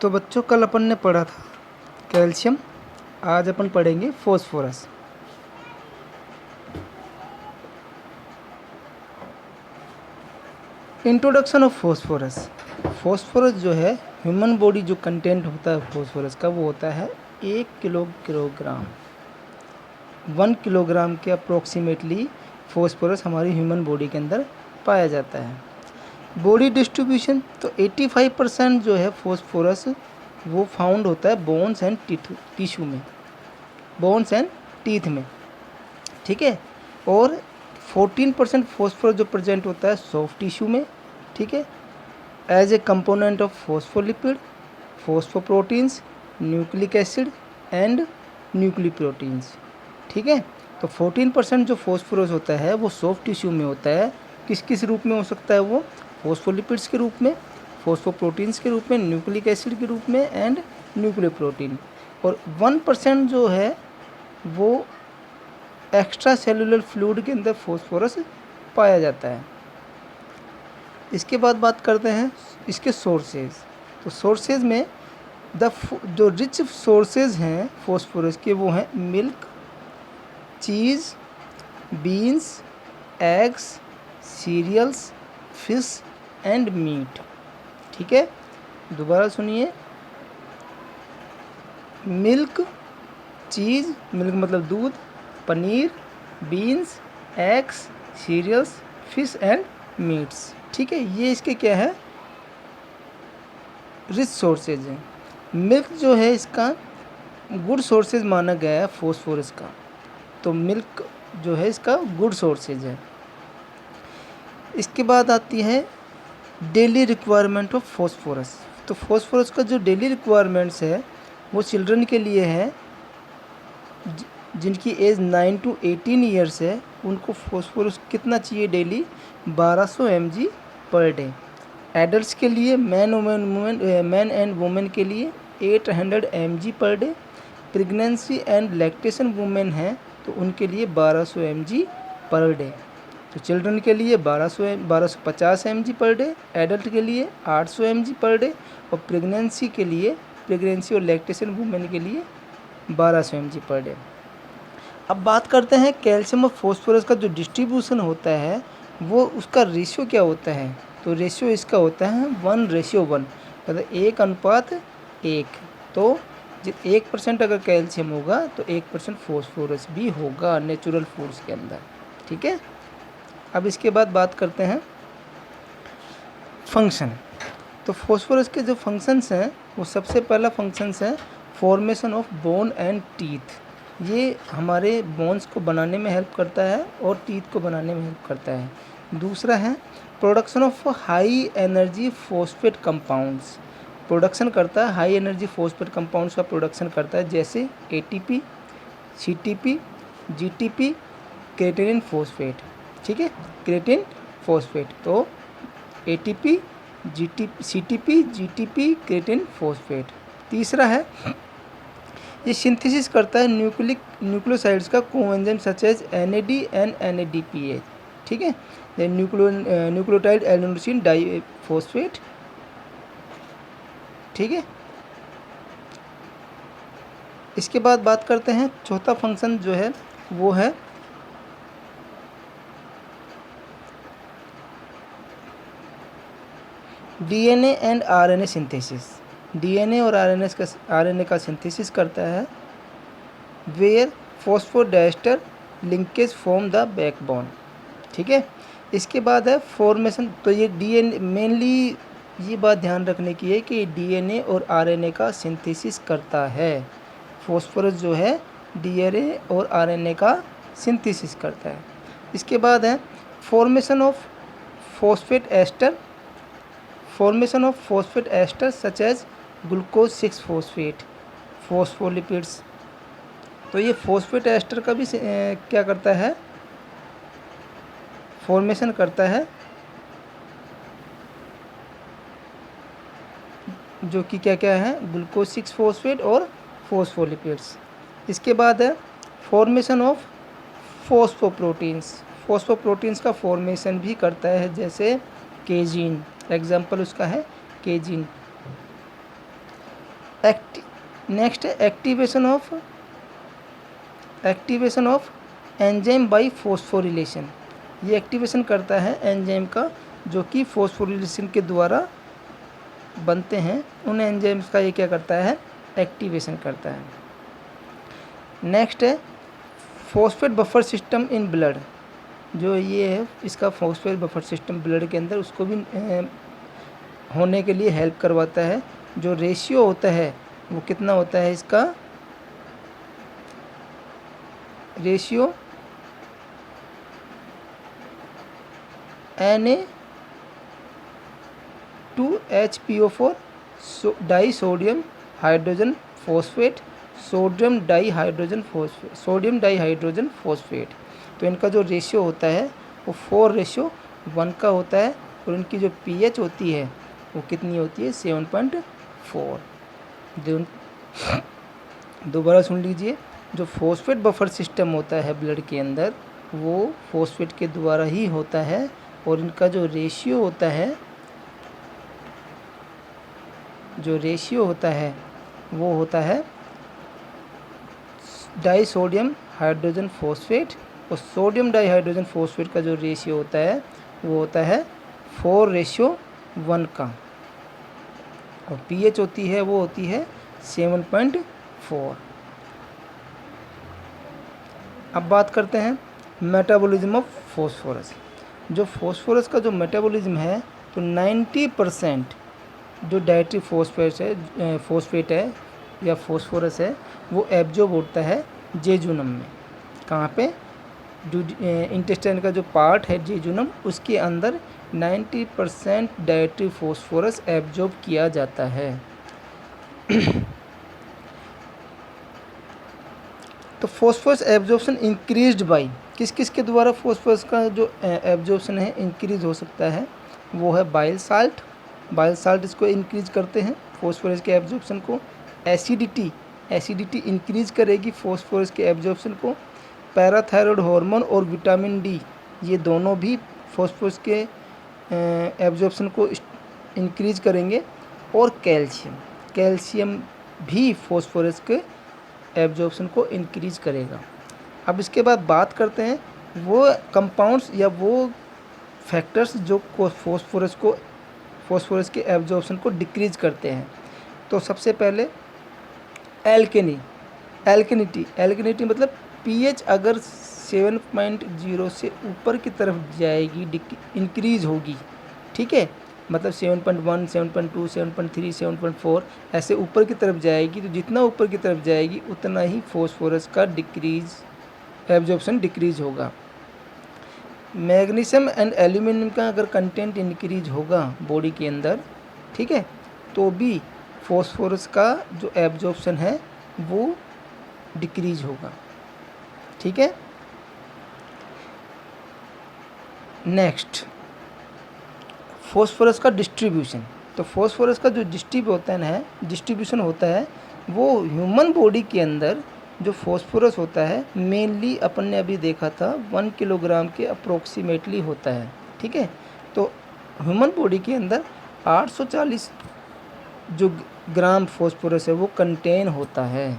तो बच्चों कल अपन ने पढ़ा था कैल्शियम, आज अपन पढ़ेंगे phosphorus. Introduction of phosphorus. Phosphorus जो है ह्यूमन बॉडी जो कंटेंट होता है फॉस्फोरस का वो होता है 1 किलोग्राम। 1 किलोग्राम के अप्रोक्सीमेटली फॉस्फोरस हमारी ह्यूमन बॉडी के अंदर पाया जाता है। बॉडी डिस्ट्रीब्यूशन तो 85% जो है फॉस्फोरस वो फाउंड होता है बोन्स एंड टिश्यू में, बोन्स एंड टीथ में, ठीक है। और 14% फॉस्फोरस जो प्रेजेंट होता है सॉफ्ट टिश्यू में, ठीक है, as a component of phospholipid, phosphoproteins, nucleic acid and nucleoproteins, ठीक है। तो 14% जो फॉस्फोरस होता है वो सॉफ्ट टिश्यू में होता है। किस किस रूप में हो सकता है वो? फॉस्फोलिपिड्स के रूप में, फॉस्फोप्रोटीन्स के रूप में, न्यूक्लिक एसिड के रूप में एंड न्यूक्लियोप्रोटीन। और 1% जो है वो एक्स्ट्रा सेलुलर फ्लूइड के अंदर फॉस्फोरस पाया जाता है। इसके बाद बात करते हैं इसके सोर्सेज। तो सोर्सेज में जो रिच सोर्सेज हैं फॉस्फोरस के वो हैं milk, cheese, beans, eggs, cereals, fish and meat, ठीक है। दोबारा सुनिए, मिल्क, चीज़, मिल्क मतलब दूध, पनीर, beans, eggs, cereals, fish and meats, ठीक है। ये इसके क्या है? रिच सोर्सेज हैं। मिल्क जो है इसका गुड सोर्सेज माना गया है फॉस्फोरस का, तो मिल्क जो है इसका गुड सोर्सेज है। इसके बाद आती है डेली रिक्वायरमेंट ऑफ फॉस्फोरस। तो फॉस्फोरस का जो डेली रिक्वायरमेंट्स है वो चिल्ड्रन के लिए है जिनकी एज 9 to 18 ईयर्स है, उनको फॉस्फोरस कितना चाहिए daily? 1200 mg per day. Adults के लिए मैन एंड वुमेन के लिए 800 mg per day. Pregnancy and lactation women हैं तो उनके लिए 1200 mg पर डे। तो चिल्ड्रन के लिए 1250 mg पर डे, एडल्ट के लिए 800 mg पर डे और प्रेगनेंसी और लैक्टेशन वुमेन के लिए 1200 mg पर डे। अब बात करते हैं कैल्शियम और फॉस्फोरस का जो डिस्ट्रीब्यूशन होता है वो उसका रेशियो क्या होता है? तो रेशियो इसका होता है 1:1, मतलब 1:1। तो 1% अगर कैल्शियम होगा तो 1% फॉस्फोरस भी होगा नेचुरल फूड्स के अंदर, ठीक है। अब इसके बाद बात करते हैं फंक्शन। तो फॉस्फोरस के जो फंक्शंस हैं वो सबसे पहला फंक्शंस है formation of bone and teeth. ये हमारे बोन्स को बनाने में हेल्प करता है और टीथ को बनाने में हेल्प करता है। दूसरा है production of high energy phosphate compounds. Production करता है हाई एनर्जी फॉस्फेट कंपाउंड्स का प्रोडक्शन करता है, जैसे ATP, CTP, GTP, creatinine phosphate, ठीक है, क्रेटिन फॉस्फेट। तो ATP, CTP, GTP, creatine phosphate. तीसरा है ये सिंथेसिस करता है न्यूक्लियोसाइड्स का coenzyme such as NAD and NADPH, ठीक है, न्यूक्लियोटाइड एडेनोसिन डाइफॉस्फेट, ठीक है। इसके बाद बात करते हैं चौथा फंक्शन जो है वो है DNA and RNA synthesis. DNA और RNA का सिंथेसिस करता है where phosphodiester linkage form the backbone, ठीक है। इसके बाद है फॉर्मेशन। तो ये DNA मेनली ये बात ध्यान रखने की है कि DNA और RNA का सिंथेसिस करता है। फॉस्फोरस जो है DNA और RNA का सिंथेसिस करता है। इसके बाद है formation of phosphate ester such as glucose 6 phosphate, phospholipids. तो ये फॉस्फेट एस्टर का भी क्या करता है? फॉर्मेशन करता है, जो कि क्या क्या है? ग्लूकोज 6 फॉस्फेट और फॉस्फोलिपिड्स। इसके बाद है फॉर्मेशन ऑफ फॉस्फोप्रोटीन्स का फॉर्मेशन भी करता है, जैसे केजीन, एग्जाम्पल उसका है केजीन। नेक्स्ट है activation of enzyme by phosphorylation. ये एक्टिवेशन करता है एंजाइम का जो कि फॉस्फोरिलेशन के द्वारा बनते हैं, उन एंजाइम्स का ये क्या करता है, एक्टिवेशन करता है। नेक्स्ट है phosphate buffer system in blood. जो ये है इसका फॉस्फेट बफर सिस्टम ब्लड के अंदर उसको भी होने के लिए हेल्प करवाता है। जो रेशियो होता है वो कितना होता है, इसका ratio Na2HPO4 die sodium hydrogen phosphate, sodium di hydrogen phosphate. तो इनका जो रेशियो होता है वो 4:1 का होता है और इनकी जो pH होती है वो कितनी होती है, 7.4। दोबारा सुन लीजिए, जो फॉस्फेट बफर सिस्टम होता है ब्लड के अंदर वो फॉस्फेट के द्वारा ही होता है और इनका जो रेशियो होता है वो होता है डाई सोडियम हाइड्रोजन फोस्फेट, और सोडियम डाई हाइड्रोजन फोस्फेट का जो रेशियो होता है वो होता है 4:1 का, और pH होती है वो होती है 7.4। अब बात करते हैं मेटाबॉलिज्म ऑफ फॉस्फोरस। जो फॉस्फोरस का जो मेटाबॉलिज्म है तो 90% जो डाइटरी फॉस्फेट है या फॉस्फोरस है वो एब्जॉर्ब होता है जेजुनम में। कहाँ पे, इंटेस्टाइन का जो पार्ट है जेजुनम उसके अंदर 90% डाइटरी फॉस्फोरस एब्जॉर्ब किया जाता है। तो फॉस्फोरस एब्जॉर्प्शन इंक्रीज्ड बाय, किस किस के द्वारा फॉस्फोरस का जो एब्जॉर्प्शन है इंक्रीज हो सकता है, वो है बाइल साल्ट इसको इंक्रीज करते हैं फॉस्फोरस के एब्जॉर्प्शन को। एसिडिटी इंक्रीज करेगी फॉस्फोरस के एब्जॉर्प्शन को। पैराथायरॉयड हार्मोन और विटामिन डी ये दोनों भी फॉस्फोरस के एब्जॉर्प्शन को इंक्रीज करेंगे। और कैल्शियम भी फॉस्फोरस के एब्जॉर्प्शन को इंक्रीज करेगा। अब इसके बाद बात करते हैं वो कंपाउंड्स या वो फैक्टर्स जो फॉस्फोरस के एब्जॉर्प्शन को डिक्रीज करते हैं। तो सबसे पहले एल्केनिटी मतलब pH अगर 7.0 से ऊपर की तरफ जाएगी, इंक्रीज होगी, ठीक है, मतलब 7.1, 7.2, 7.3, 7.4 ऐसे ऊपर की तरफ जाएगी, तो जितना ऊपर की तरफ जाएगी उतना ही फॉस्फोरस का एब्जॉर्प्शन डिक्रीज होगा। मैग्नीशियम एंड एल्यूमिनियम का अगर कंटेंट इंक्रीज होगा बॉडी के अंदर, ठीक है, तो भी फॉस्फोरस का जो एब्जॉर्प्शन है वो डिक्रीज होगा, ठीक है। नेक्स्ट फॉस्फोरस का डिस्ट्रीब्यूशन। तो फॉस्फोरस का जो डिस्ट्रीब्यूशन होता है वो ह्यूमन बॉडी के अंदर जो फॉस्फोरस होता है मेनली अपन ने अभी देखा था 1 किलोग्राम के अप्रोक्सीमेटली होता है, ठीक है। तो ह्यूमन बॉडी के अंदर 840 जो ग्राम फॉस्फोरस है वो कंटेन होता है।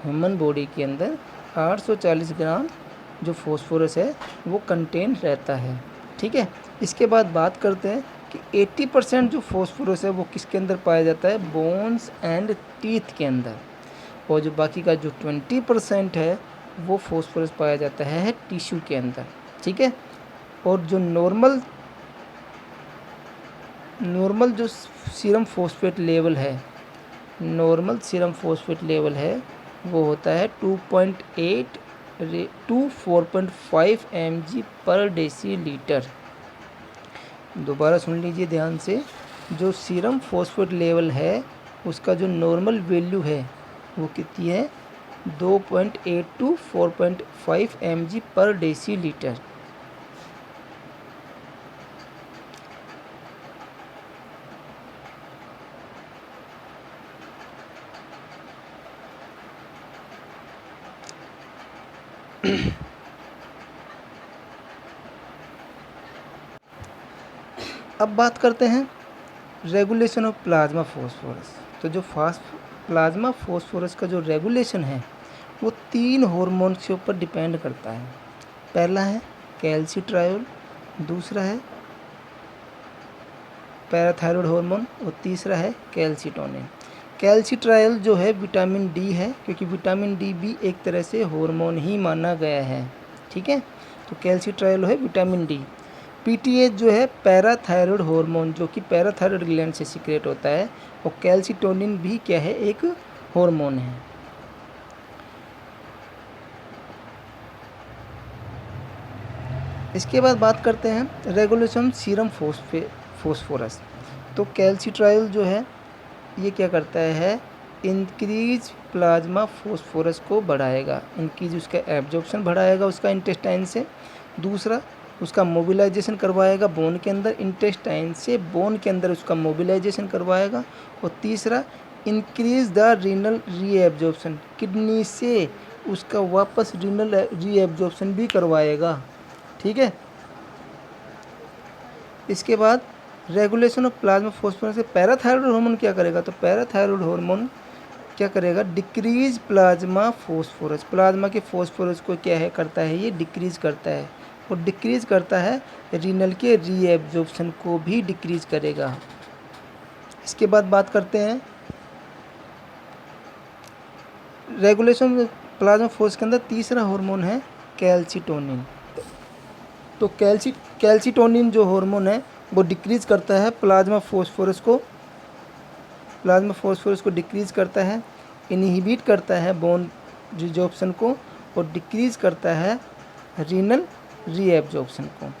ह्यूमन बॉडी के अंदर 840 ग्राम जो फॉस्फोरस है वो कंटेन रहता है, ठीक है। इसके बाद बात करते हैं कि 80% जो फॉस्फोरस है वो किसके अंदर पाया जाता है, बोन्स एंड टीथ के अंदर, और जो बाकी का जो 20% है वो फॉस्फोरस पाया जाता है टिश्यू के अंदर, ठीक है। और जो नॉर्मल जो सीरम फॉस्फेट लेवल है वो होता है 2.8 to 4.5 mg/dl। दोबारा सुन लीजिए ध्यान से, जो सीरम फॉस्फेट लेवल है उसका जो नॉर्मल वैल्यू है वो कितनी है, 2.8 to 4.5 mg/dl। अब बात करते हैं रेगुलेशन ऑफ प्लाज्मा फॉस्फोरस। तो जो प्लाज्मा फॉस्फोरस का जो रेगुलेशन है वो 3 हार्मोन्स के ऊपर डिपेंड करता है। पहला है कैल्सिट्रायोल, दूसरा है पैराथायरॉयड हार्मोन और तीसरा है कैल्सिटोनिन। कैल्सिट्रायोल जो है विटामिन डी है, क्योंकि विटामिन डी भी एक तरह से हार्मोन ही माना गया है, ठीक है। तो कैल्सिट्रायोल है विटामिन डी। पीटीएच जो है पैराथायरॉयड हार्मोन, जो कि पैराथायरॉयड ग्लैंड से सीक्रेट होता है, और कैल्सिटोनिन भी क्या है, एक हार्मोन है। इसके बाद बात करते हैं रेगुलेशन सीरम फॉस्फोरस। तो कैल्सिट्रायोल जो है ये क्या करता है, इंक्रीज प्लाज्मा फॉस्फोरस को बढ़ाएगा, इंक्रीज उसका एब्जॉर्प्शन बढ़ाएगा उसका इंटेस्टाइन से। दूसरा उसका मोबिलाइजेशन करवाएगा बोन के अंदर, इंटेस्टाइन से बोन के अंदर उसका मोबिलाइजेशन करवाएगा। और तीसरा increase the renal reabsorption, kidney से उसका वापस रीनल रीएब्जॉर्प्शन भी करवाएगा, ठीक है। इसके बाद रेगुलेशन ऑफ प्लाज्मा फॉस्फोरस से पैराथायरॉयड हार्मोन क्या करेगा, तो पैराथायरॉयड हार्मोन क्या करेगा, डिक्रीज प्लाज्मा फॉस्फोरस, प्लाज्मा के फॉस्फोरस को क्या है करता है, ये डिक्रीज करता है। और डिक्रीज करता है रीनल के रीएब्जॉर्प्शन को भी डिक्रीज करेगा। इसके बाद बात करते हैं रेगुलेशन प्लाज्मा फॉस्फोरस के अंदर तीसरा हार्मोन है कैल्सिटोनिन। तो कैल्सिटोनिन जो हार्मोन है वो डिक्रीज करता है प्लाज्मा फॉस्फोरस को डिक्रीज करता है, इनहिबिट करता है बोन रिजॉर्प्शन को, और डिक्रीज करता है रीनल रीएब्जॉर्प्शन को।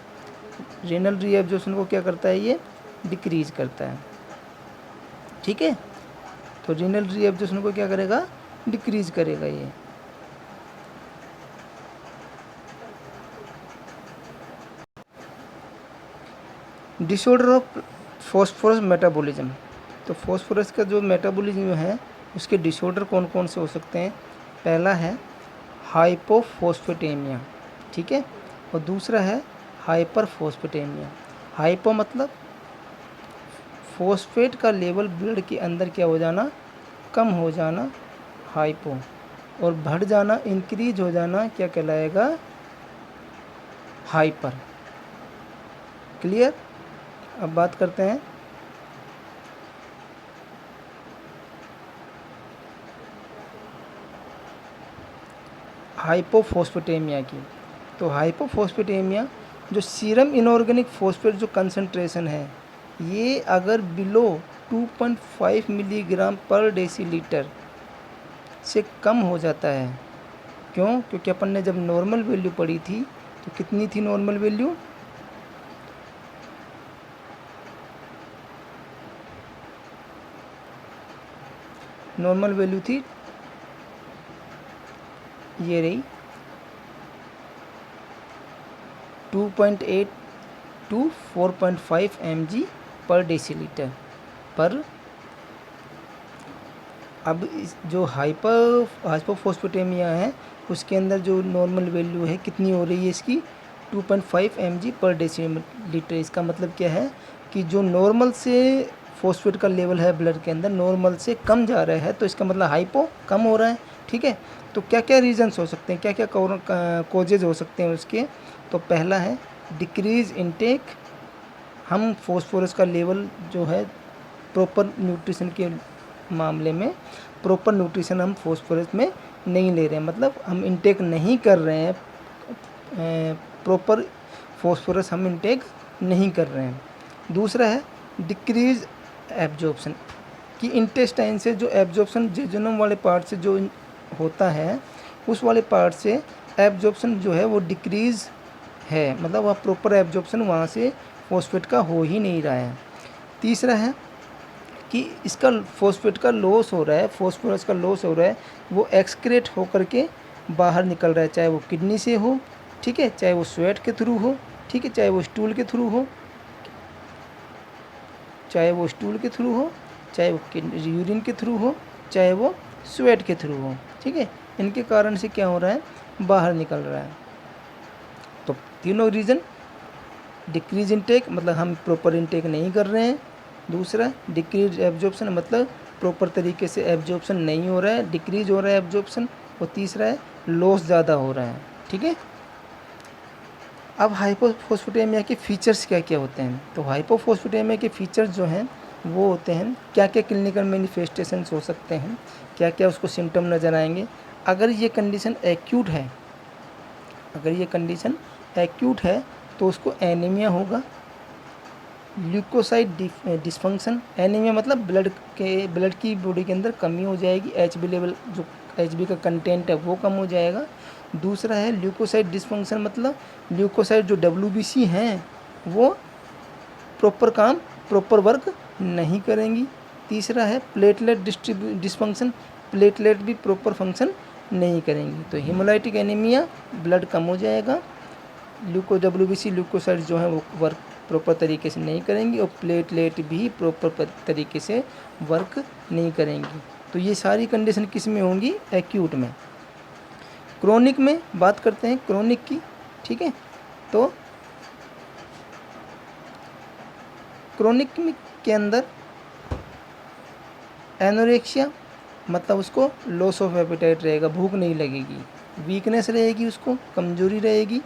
रीनल रीएब्जॉर्प्शन को क्या करता है, ये डिक्रीज करता है, ठीक है। तो रीनल रीएब्जॉर्प्शन को क्या करेगा, डिक्रीज करेगा ये। Disorder of phosphorus metabolism. तो फॉस्फोरस का जो मेटाबॉलिज्म है उसके डिसऑर्डर कौन कौन से हो सकते हैं। पहला है हाइपोफॉस्फेटेमिया, ठीक है, और दूसरा है हाइपरफॉस्फेटेमिया। हाइपो मतलब फॉस्फेट का लेवल ब्लड के अंदर क्या हो जाना, कम हो जाना, हाइपो, और बढ़ जाना, इंक्रीज हो जाना, क्या कहलाएगा, हाइपर। क्लियर। अब बात करते हैं हाइपोफॉस्फेटेमिया की। तो हाइपोफॉस्फेटेमिया जो सीरम इनऑर्गेनिक फॉस्फेट जो कंसंट्रेशन है, ये अगर बिलो 2.5 मिलीग्राम पर डेसीलीटर से कम हो जाता है, क्यों, क्योंकि अपन ने जब नॉर्मल वैल्यू पढ़ी थी तो कितनी थी नॉर्मल वैल्यू, नॉर्मल वैल्यू थी ये रही 2.8 टू 4.5 mg पर डेसीलीटर पर। अब जो हाइपोफॉस्फेटेमिया है उसके अंदर जो नॉर्मल वैल्यू है कितनी हो रही है इसकी, 2.5 mg पर डेसीलीटर। इसका मतलब क्या है कि जो नॉर्मल से फॉस्फेट का लेवल है ब्लड के अंदर नॉर्मल से कम जा रहा है, तो इसका मतलब हाइपो कम हो रहा है, ठीक है। तो क्या क्या रीजंस हो सकते हैं, क्या क्या कॉजेज हो सकते हैं उसके। तो पहला है डिक्रीज इनटेक, हम फॉस्फोरस का लेवल जो है प्रॉपर न्यूट्रिशन के मामले में प्रॉपर न्यूट्रिशन हम फॉस्फोरस में नहीं ले रहे हैं, मतलब हम इनटेक नहीं कर रहे हैं, प्रॉपर फॉस्फोरस हम इनटेक नहीं कर रहे हैं। दूसरा है डिक्रीज एब्जॉर्प्शन, कि इंटेस्टाइन से जो एब्जॉर्प्शन जेजुनम वाले पार्ट से जो होता है उस वाले पार्ट से एब्जॉर्प्शन जो है वो डिक्रीज है, मतलब वह प्रॉपर एब्जॉर्प्शन वहाँ से फॉस्फेट का हो ही नहीं रहा है। तीसरा है कि इसका फॉस्फेट का लॉस हो रहा है, फॉस्फोरस का लॉस हो रहा है, वो एक्सक्रेट होकर के बाहर निकल रहा है, चाहे वो किडनी से हो, ठीक है, चाहे वो स्वेट के थ्रू हो, ठीक है, चाहे वो स्टूल के थ्रू हो, चाहे वो यूरिन के थ्रू हो, चाहे वो स्वेट के थ्रू हो, ठीक है, इनके कारण से क्या हो रहा है, बाहर निकल रहा है। तो तीनों रीज़न, डिक्रीज इनटेक मतलब हम प्रॉपर इनटेक नहीं कर रहे हैं, दूसरा डिक्रीज एब्जॉर्प्शन मतलब प्रॉपर तरीके से एब्जॉर्प्शन नहीं हो रहा है, डिक्रीज हो रहा है एब्जॉर्प्शन, और तीसरा है लॉस ज़्यादा हो रहा है। ठीक है, अब हाइपोफॉस्फेटेमिया के फीचर्स क्या क्या होते हैं? तो हाइपोफॉस्फेटेमिया के फीचर्स जो हैं वो होते हैं, क्या क्या क्लिनिकल मैनिफेस्टेशंस हो सकते हैं, क्या क्या उसको सिम्टम नज़र आएंगे। अगर ये कंडीशन एक्यूट है, तो उसको एनीमिया होगा, ल्यूकोसाइट डिसफंक्शन, एनीमिया मतलब ब्लड की बॉडी के अंदर कमी हो जाएगी, एचबी लेवल जो एचबी का कंटेंट है वो कम हो जाएगा। दूसरा है ल्यूकोसाइट डिसफंक्शन, मतलब ल्यूकोसाइट जो डब्ल्यूबीसी हैं वो प्रॉपर वर्क नहीं करेंगी। तीसरा है प्लेटलेट डिसफंक्शन, प्लेटलेट भी प्रॉपर फंक्शन नहीं करेंगी। तो हीमोलाइटिक एनीमिया, ब्लड कम हो जाएगा, डब्ल्यूबीसी ल्यूकोसाइट जो है वो वर्क प्रॉपर तरीके से नहीं करेंगी, और प्लेटलेट भी प्रॉपर तरीके से वर्क नहीं करेंगी। तो ये सारी कंडीशन किस में होंगी? एक्यूट में। क्रोनिक में बात करते हैं, क्रोनिक की। ठीक है, तो क्रोनिक के अंदर एनोरेक्सिया, मतलब उसको लॉस ऑफ एपेटाइट रहेगा, भूख नहीं लगेगी, वीकनेस रहेगी, उसको कमजोरी रहेगी,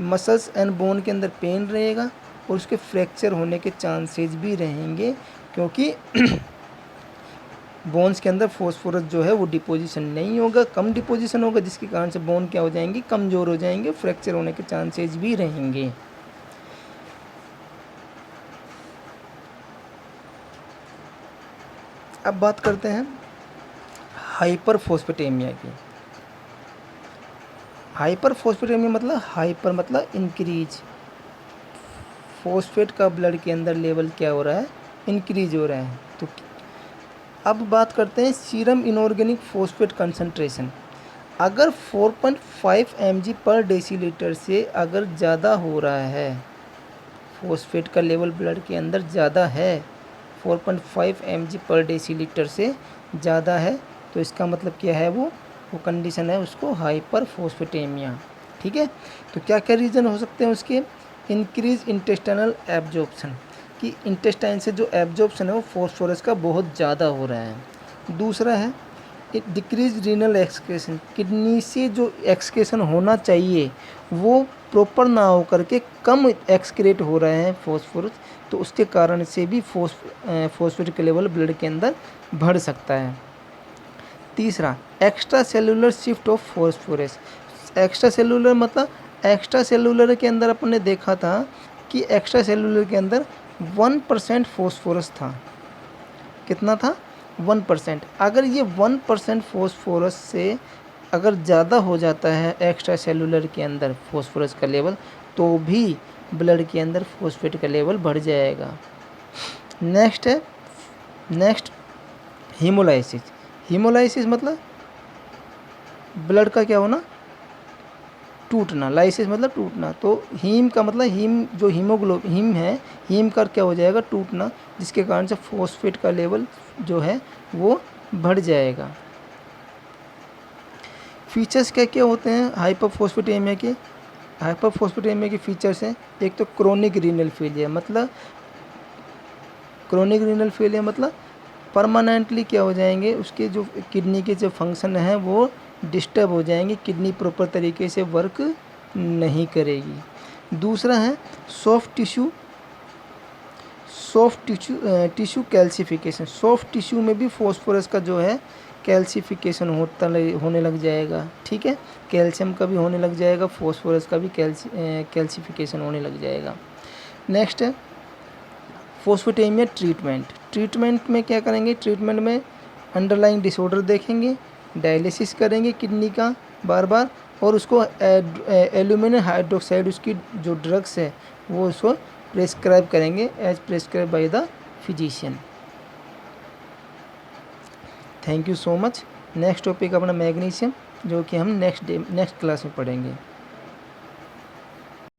मसल्स एंड बोन के अंदर पेन रहेगा, और उसके फ्रैक्चर होने के चांसेस भी रहेंगे, क्योंकि बोन्स के अंदर फॉस्फोरस जो है वो डिपोजिशन नहीं होगा, कम डिपोजिशन होगा, जिसके कारण से बोन क्या हो जाएंगी? कमज़ोर हो जाएंगे, फ्रैक्चर होने के चांसेस भी रहेंगे। अब बात करते हैं हाइपरफॉस्फेटेमिया की। हाइपरफॉस्फेटेमिया मतलब इंक्रीज, फॉस्फेट का ब्लड के अंदर लेवल क्या हो रहा है? इंक्रीज हो रहा है। तो अब बात करते हैं सीरम इनऑर्गेनिक फॉस्फेट कंसंट्रेशन। अगर 4.5 mg पर डेसीलीटर से अगर ज़्यादा हो रहा है, फॉस्फेट का लेवल ब्लड के अंदर ज़्यादा है, 4.5 mg पर डेसीलीटर से ज़्यादा है, तो इसका मतलब क्या है? वो कंडीशन है उसको हाइपरफॉस्फेटेमिया। ठीक है, तो क्या क्या रीज़न हो सकते हैं उसके? इंक्रीज इंटेस्टाइनल एब्जॉर्प्शन, कि इंटेस्टाइन से जो एब्जॉर्प्शन है वो फॉस्फोरस का बहुत ज़्यादा हो रहा है। दूसरा है डिक्रीज रीनल एक्सक्रेशन, किडनी से जो एक्सक्रेशन होना चाहिए वो प्रॉपर ना हो करके कम एक्सक्रेट हो रहे हैं फॉस्फोरस, तो उसके कारण से भी फॉस्फेट का लेवल ब्लड के अंदर बढ़ सकता है। तीसरा extra cellular shift of phosphorus. Extra cellular मतलब एक्स्ट्रा सेलुलर के अंदर अपन ने देखा था कि एक्स्ट्रा सेलुलर के अंदर 1% फॉस्फोरस था। कितना था? 1%। अगर ये 1% फॉस्फोरस से अगर ज़्यादा हो जाता है एक्स्ट्रा सेलुलर के अंदर फॉस्फोरस का लेवल, तो भी ब्लड के अंदर फॉस्फेट का लेवल बढ़ जाएगा। Next haemolysis. हीमोलाइसिस मतलब ब्लड का क्या होना? टूटना। लाइसिस मतलब टूटना। तो हीम का मतलब जो हीम है, हीम का क्या हो जाएगा? टूटना, जिसके कारण से फॉस्फेट का लेवल जो है वो बढ़ जाएगा। फीचर्स क्या क्या होते हैं हाइपरफॉस्फेटेमिया के? हाइपरफॉस्फेटेमिया के फीचर्स हैं, एक तो क्रोनिक रीनल फेलियर, मतलब परमानेंटली क्या हो जाएंगे? उसके जो किडनी के जो फंक्शन हैं वो डिस्टर्ब हो जाएंगे, किडनी प्रॉपर तरीके से वर्क नहीं करेगी। दूसरा है soft tissue calcification. Soft tissue में भी फॉस्फोरस का जो है कैल्सिफिकेशन होने लग जाएगा। ठीक है, कैल्शियम का भी होने लग जाएगा, फॉस्फोरस का भी कैल्सिफिकेशन होने लग जाएगा। नेक्स्ट है फॉस्फेटेमिया ट्रीटमेंट में क्या करेंगे? ट्रीटमेंट में अंडरलाइंग डिसऑर्डर देखेंगे, डायलिसिस करेंगे किडनी का बार बार, और उसको एल्यूमिनियम हाइड्रोक्साइड उसकी जो ड्रग्स है वो उसको प्रेस्क्राइब करेंगे as prescribe by the physician. Thank you so much. Next topic अपना मैग्नीशियम, जो कि हम नेक्स्ट क्लास में पढ़ेंगे।